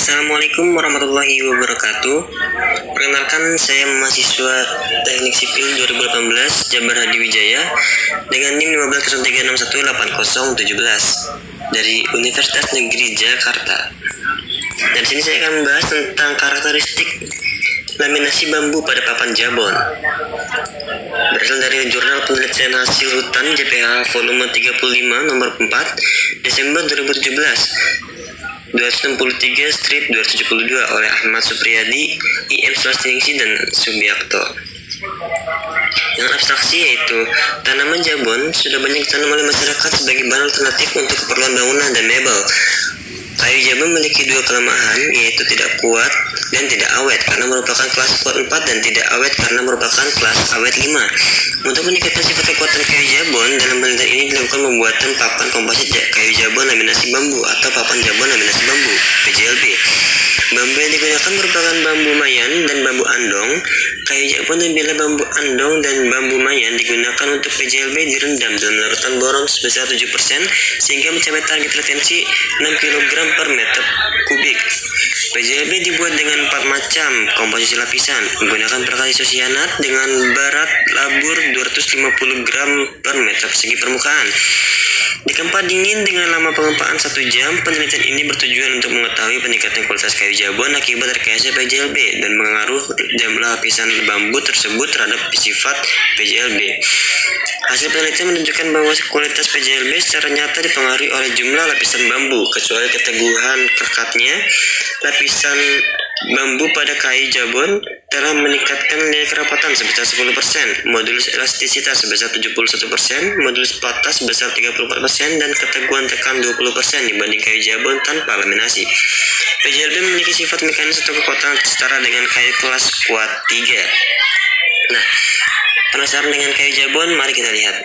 Assalamualaikum warahmatullahi wabarakatuh. Perkenalkan, saya mahasiswa Teknik Sipil 2018 Jabar Hadi Wijaya dengan NIM 1503618017 dari Universitas Negeri Jakarta. Dan di sini saya akan membahas tentang karakteristik laminasi bambu pada papan jabon. Berasal dari Jurnal Penelitian Hasil Hutan JPH volume 35 nomor 4 Desember 2017 263/272 oleh Ahmad Supriyadi, IM Swastiningsi dan Subiakto. Dengan abstraksi yaitu tanaman jabon sudah banyak ditanam oleh masyarakat sebagai bahan alternatif untuk keperluan bangunan dan mebel. Kayu jabon memiliki dua kelemahan, yaitu tidak kuat dan tidak awet karena merupakan kelas kuat 4 dan tidak awet karena merupakan kelas awet 5. Untuk meningkatkan sifat kekuatan kayu jabon, dalam penelitian ini dilakukan pembuatan papan komposit kayu jabon laminasi bambu atau papan jabon laminasi bambu (PJLB). Bambu yang digunakan merupakan bambu mayan dan bambu andong. Kayu jabon dan bilah bambu andong dan bambu mayan digunakan untuk PJLB direndam dalam larutan boron sebesar 7% sehingga mencapai target retensi 6 kg per meter kubik. PJLB dibuat dengan 4 macam komposisi lapisan, menggunakan perkat isosianat dengan barat labur 250 gram per meter persegi permukaan. Ditempa dingin dengan lama pengempaan 1 jam, penelitian ini bertujuan untuk mengetahui peningkatan kualitas kayu jabon akibat rekayasa PJLB dan pengaruh jumlah lapisan bambu tersebut terhadap sifat PJLB. Hasil penelitian menunjukkan bahwa kualitas PJLB secara nyata dipengaruhi oleh jumlah lapisan bambu, kecuali keteguhan rekatnya. Lapisan bambu pada kayu jabon telah meningkatkan nilai kerapatan sebesar 10%, modulus elastisitas sebesar 71%, modulus patah sebesar 34%, dan keteguhan tekan 20% dibanding kayu jabon tanpa laminasi. PJLB memiliki sifat mekanis atau kekuatan setara dengan kayu kelas kuat 3. Nah, penasaran dengan kayu jabon? Mari kita lihat.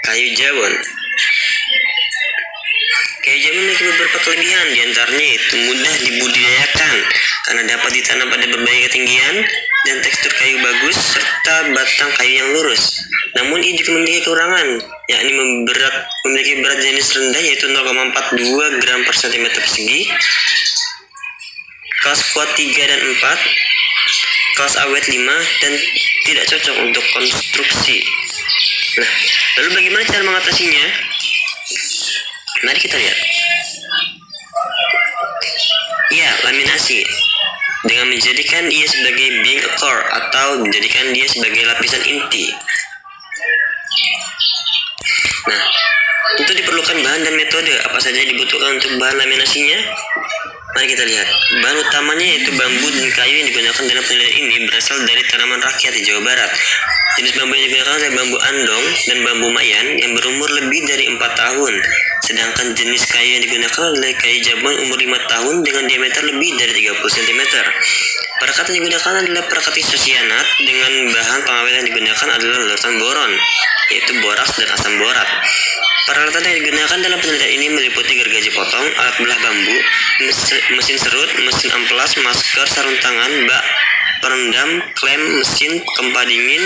Kayu jabon. Kayu jabon memiliki beberapa kelebihan, diantaranya itu mudah dibudidayakan karena dapat ditanam pada berbagai ketinggian dan tekstur kayu bagus serta batang kayu yang lurus. Namun ia juga memiliki kekurangan, yakni memiliki berat jenis rendah yaitu 0,42 gram per cm persegi, kelas kuat 3 dan 4, kelas awet 5, dan tidak cocok untuk konstruksi. Nah, lalu bagaimana cara mengatasinya? Mari kita lihat. Ya, laminasi dengan menjadikan ia sebagai being a core atau menjadikan dia sebagai lapisan inti. Nah, tentu diperlukan bahan dan metode. Apa saja dibutuhkan untuk bahan laminasinya? Mari kita lihat. Bahan utamanya yaitu bambu dan kayu yang digunakan dalam penelitian ini berasal dari tanaman rakyat di Jawa Barat. Jenis bambu yang digunakan adalah bambu andong dan bambu mayan yang berumur lebih dari 4 tahun. Sedangkan jenis kayu yang digunakan adalah kayu jabon umur 5 tahun dengan diameter lebih dari 30 cm. Perekat yang digunakan adalah perekat isosianat dengan bahan pengawet yang digunakan adalah larutan boron, yaitu boraks dan asam borat. Peralatan yang digunakan dalam penelitian ini meliputi gergaji potong, alat belah bambu, mesin serut, mesin amplas, masker, sarung tangan, bak perendam, klem, mesin pompa dingin,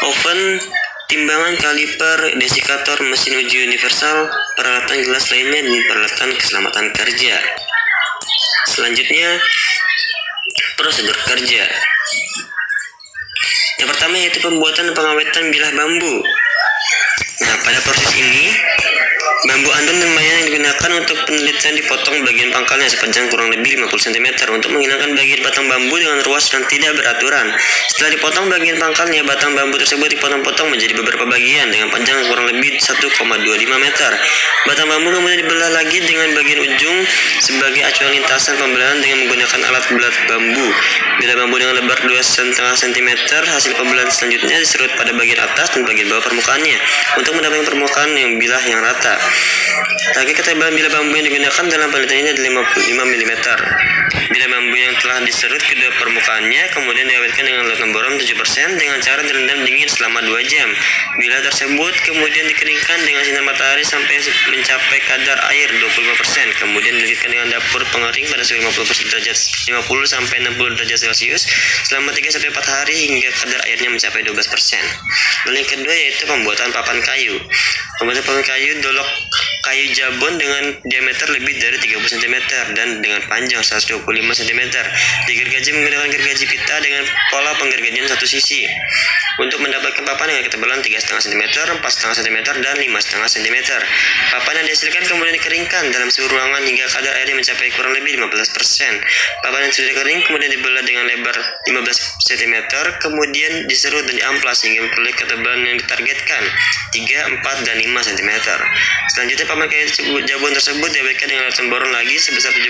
oven, timbangan, kaliper, desikator, mesin uji universal, peralatan gelas lainnya, dan peralatan keselamatan kerja. Selanjutnya, prosedur kerja. Yang pertama yaitu pembuatan dan pengawetan bilah bambu. Nah, pada proses ini, bambu andong dan mayan yang digunakan untuk penelitian dipotong bagian pangkalnya sepanjang kurang lebih 50 cm untuk menghilangkan bagian batang bambu dengan ruas dan tidak beraturan. Setelah dipotong bagian pangkalnya, batang bambu tersebut dipotong-potong menjadi beberapa bagian dengan panjang kurang lebih 1,25 meter. Batang bambu kemudian dibelah lagi dengan bagian ujung sebagai acuan lintasan pembelahan dengan menggunakan alat belah bambu. Bilah bambu dengan lebar 2,5 cm, hasil pembelahan selanjutnya diserut pada bagian atas dan bagian bawah permukaannya untuk mendapatkan permukaan yang bilah yang rata. Target ketebalan bilah bambu yang digunakan dalam penelitian ini adalah 55 mm. Bilah bambu yang telah diserut kedua permukaannya kemudian diawetkan dengan larutan boron 7% dengan cara direndam dingin selama 2 jam. Bilah tersebut kemudian dikeringkan dengan sinar matahari sampai mencapai kadar air 25%. Kemudian dididihkan dengan dapur pengering pada suhu 50 sampai 60 derajat Celcius selama 3 sampai 4 hari hingga kadar airnya mencapai 12%. Lalu yang kedua yaitu pembuatan papan kayu. Pembuatan papan kayu dolok kayu jabon dengan diameter lebih dari 30 cm dan dengan panjang 125 cm. Digergaji menggunakan gergaji pita dengan pola penggergajian satu sisi. Untuk mendapatkan papan dengan ketebalan 3,5 cm, 4,5 cm, dan 5,5 cm. Papan yang dihasilkan kemudian dikeringkan dalam suhu ruangan hingga kadar airnya mencapai kurang lebih 15%. Papan yang sudah kering kemudian dibelah dengan lebar 15 cm, kemudian diserut dan diamplas hingga memperoleh ketebalan yang ditargetkan 3, 4, dan 5 cm. Selanjutnya papan kayu jabon tersebut diawetkan dengan larutan boron lagi sebesar 7%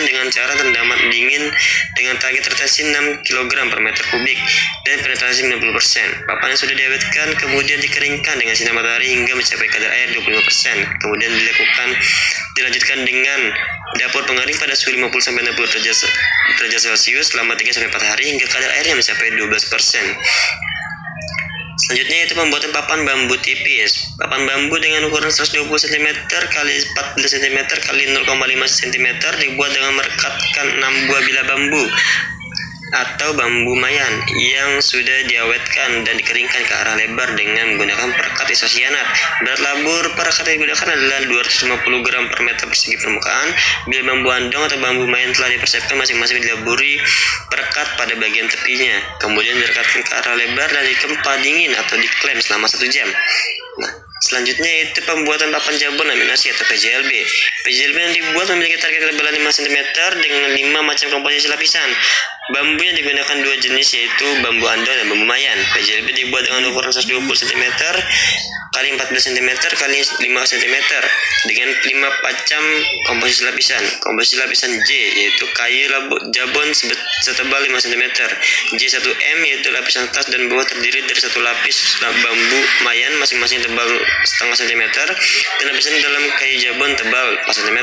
dengan cara rendaman dingin dengan target retensi 6 kg per meter kubik dan penetrasi 90%. Papan yang sudah diawetkan kemudian dikeringkan dengan sinar matahari hingga mencapai kadar air 25%. Kemudian dilanjutkan dengan dapur pengering pada suhu 50-60 derajat Celcius selama 3-4 hari hingga kadar airnya mencapai 12%. Selanjutnya yaitu pembuatan papan bambu tipis. Papan bambu dengan ukuran 120 cm x 14 cm x 0,5 cm dibuat dengan merekatkan 6 buah bilah bambu atau bambu mayan yang sudah diawetkan dan dikeringkan ke arah lebar dengan menggunakan perekat isosianat. Berat labur perekat yang digunakan adalah 250 gram per meter persegi permukaan. Bilah bambu andong atau bambu mayan telah dipersiapkan masing-masing dilaburi perekat pada bagian tepinya, kemudian direkatkan ke arah lebar dan dikempa dingin atau diklem selama 1 jam. Selanjutnya itu pembuatan papan jabon laminasi atau PJLB. PJLB yang dibuat memiliki target ketebalan 5 cm dengan 5 macam komposisi lapisan. Bambu yang digunakan 2 jenis yaitu bambu andong dan bambu mayan. PJLB dibuat dengan ukuran 120 cm x 14 cm x 5 cm dengan 5 macam komposisi lapisan. Komposisi lapisan J yaitu kayu jabon setebal 5 cm. J1M yaitu lapisan atas dan bawah terdiri dari satu lapis bambu mayan masing-masing tebal setengah cm dan lapisan dalam kayu jabon tebal 4 cm.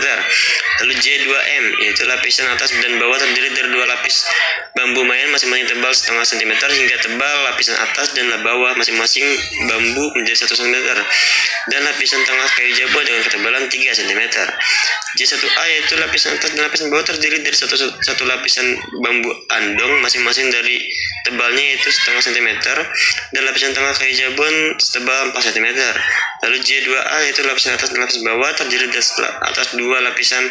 Lalu J2M yaitu lapisan atas dan bawah terdiri dari 2 lapis bambu mayan masing-masing tebal setengah cm hingga tebal lapisan atas dan bawah masing-masing bambu menjadi 1 cm dan lapisan tengah kayu jabon dengan ketebalan 3 cm. J1A yaitu lapisan atas dan lapisan bawah terdiri dari satu lapisan bambu andong masing-masing dari tebalnya yaitu setengah cm dan lapisan tengah kayu jabon setebal 4 cm. Lalu J2A yaitu lapisan atas dan lapisan bawah terdiri dari atas 2 lapisan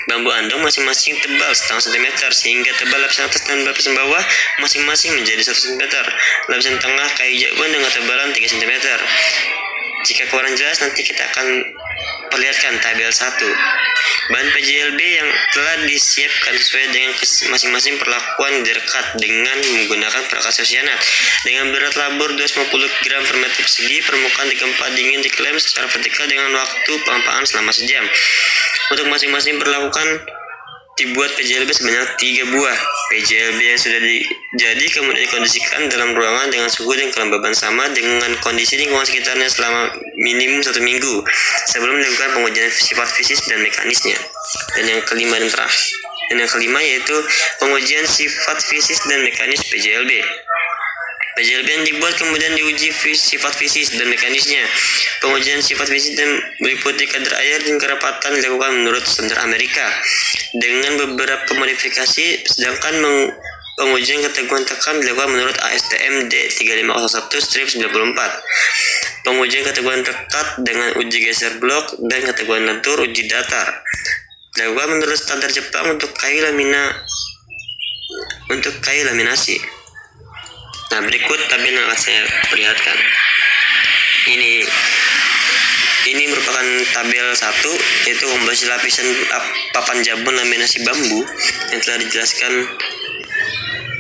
bambu andong masing-masing tebal setengah cm sehingga tebal lapisan atas dan lapisan bawah masing-masing menjadi 1 cm. Lapisan tengah kayu jabon dengan ketebalan 3 cm. Jika kurang jelas nanti kita akan perlihatkan tabel 1. Bahan PJLB yang telah disiapkan sesuai dengan masing-masing perlakuan direkat dengan menggunakan perekat isosianat. Dengan berat labur 250 gram per meter persegi, permukaan digempa dingin diklem secara vertikal dengan waktu pengampaan selama sejam. Untuk masing-masing perlakuan dibuat PJLB sebanyak 3 buah. PJLB yang sudah jadi kemudian dikondisikan dalam ruangan dengan suhu dan kelembaban sama dengan kondisi lingkungan sekitarnya selama minimum 1 minggu sebelum dilakukan pengujian sifat fisik dan mekanisnya. Dan yang kelima yaitu pengujian sifat fisik dan mekanis PJLB. PJLB yang dibuat kemudian diuji sifat fisik dan mekanisnya. Pengujian sifat fisik dan meliputi kadar air dan kerapatan dilakukan menurut standar Amerika dengan beberapa modifikasi, sedangkan pengujian keteguhan tekan dilakukan menurut ASTM D3501/94. Pengujian keteguhan rekat dengan uji geser blok dan keteguhan lentur uji datar dilakukan menurut standar Jepang untuk kayu laminasi. Nah, berikut tabel yang akan saya perlihatkan. Ini merupakan tabel 1 yaitu komposisi lapisan papan jabon laminasi bambu yang telah dijelaskan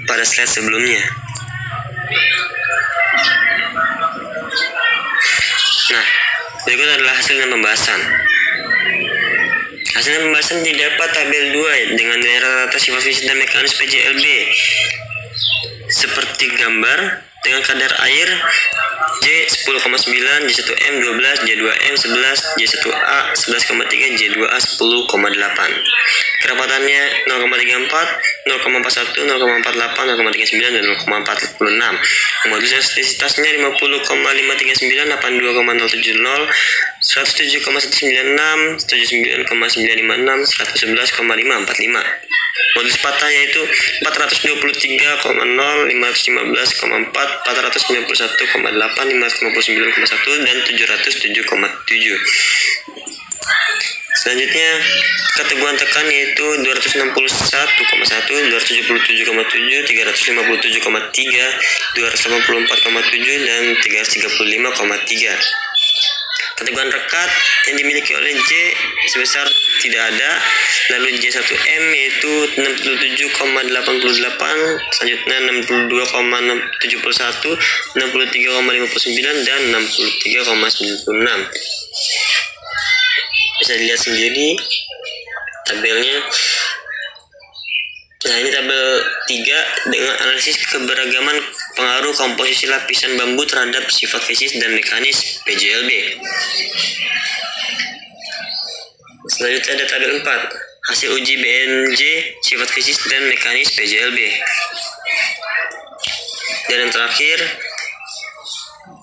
pada slide sebelumnya. Nah, berikut adalah hasil dan pembahasan. Hasil dan pembahasan didapat tabel 2 dengan nilai rata-rata sifat fisik dan mekanis PJLB seperti gambar dengan kadar air J10,9, J1M 12, J2M 11, J1A 11,3, J2A 10,8. Kerapatannya 0,34, 0,41, 0,48, 0,39, dan 0,46. Modulus elastisitasnya 50,539, 82,070, 107,196, 79,956, 111,545. Modulus patah yaitu 423,0, 515,4, 491,8, 559,1, dan 707,7. Selanjutnya keteguhan tekan yaitu 261,1, 277,7, 357,3, 284,7, dan 335,3. Keteguhan rekat yang dimiliki oleh J sebesar tidak ada. Lalu J1M yaitu 67,88, selanjutnya 62,71, 63,59, dan 63,96. Bisa dilihat sendiri tabelnya. Nah, ini tabel 3 dengan analisis keberagaman pengaruh komposisi lapisan bambu terhadap sifat fisik dan mekanis PJLB. Selanjutnya ada tabel 4, hasil uji BNJ sifat fisik dan mekanis PJLB. Dan yang terakhir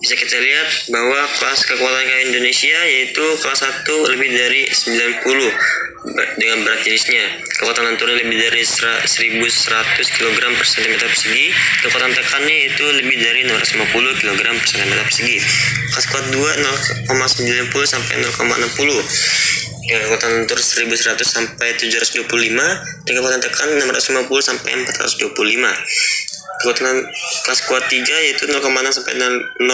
bisa kita lihat bahwa kelas kekuatan kayu Indonesia yaitu kelas 1 lebih dari 90 dengan berat jenisnya, kekuatan lenturnya lebih dari 1100 kg per cm persegi, kekuatan tekannya yaitu lebih dari 650 kg per cm persegi. Kelas kuat 2 0,90 sampai 0,60, kekuatan lentur 1100 sampai 725, dan kekuatan tekan 650 sampai 425. Kekuatan kelas kuat 3 yaitu 0,6 sampai 0,4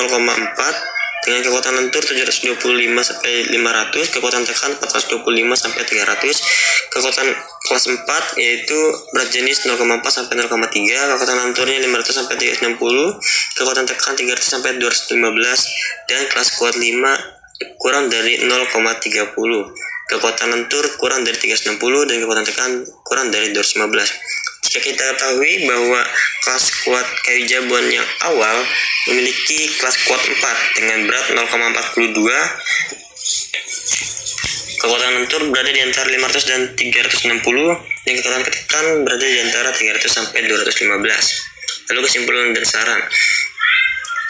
dengan kekuatan lentur 725 sampai 500, kekuatan tekan 425 sampai 300. Kekuatan kelas 4 yaitu berat jenis 0,4 sampai 0,3, kekuatan lenturnya 500 sampai 360, kekuatan tekan 300 sampai 215, dan kelas kuat 5 kurang dari 0,30. Kekuatan lentur kurang dari 360 dan kekuatan tekan kurang dari 215. Jika kita ketahui bahwa kelas kuat kayu jabon yang awal memiliki kelas kuat 4 dengan berat 0,42, kekuatan lentur berada di antara 500 dan 360, dan kekuatan tekan berada di antara 300 sampai 215. Lalu kesimpulan dan saran.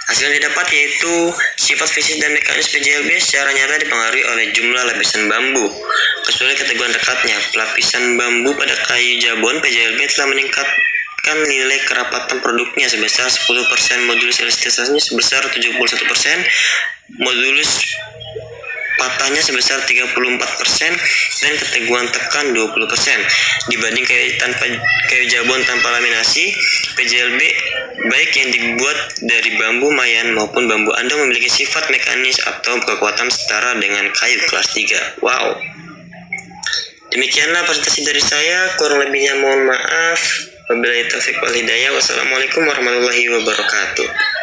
Hasil yang didapat yaitu sifat fisik dan mekanis PJLB secara nyata dipengaruhi oleh jumlah lapisan bambu. Kecuali keteguhan rekatnya, lapisan bambu pada kayu jabon PJLB telah meningkatkan nilai kerapatan produknya sebesar 10%, modulus elastisitasnya sebesar 71%, modulus patahnya sebesar 34%, dan keteguhan tekan 20%. Dibanding kayu jabon tanpa laminasi, PJLB baik yang dibuat dari bambu mayan maupun bambu ando memiliki sifat mekanis atau kekuatan setara dengan kayu kelas 3. Wow. Demikianlah presentasi dari saya, kurang lebihnya mohon maaf. Wabillahi taufiq wal hidayah. Wassalamualaikum warahmatullahi wabarakatuh.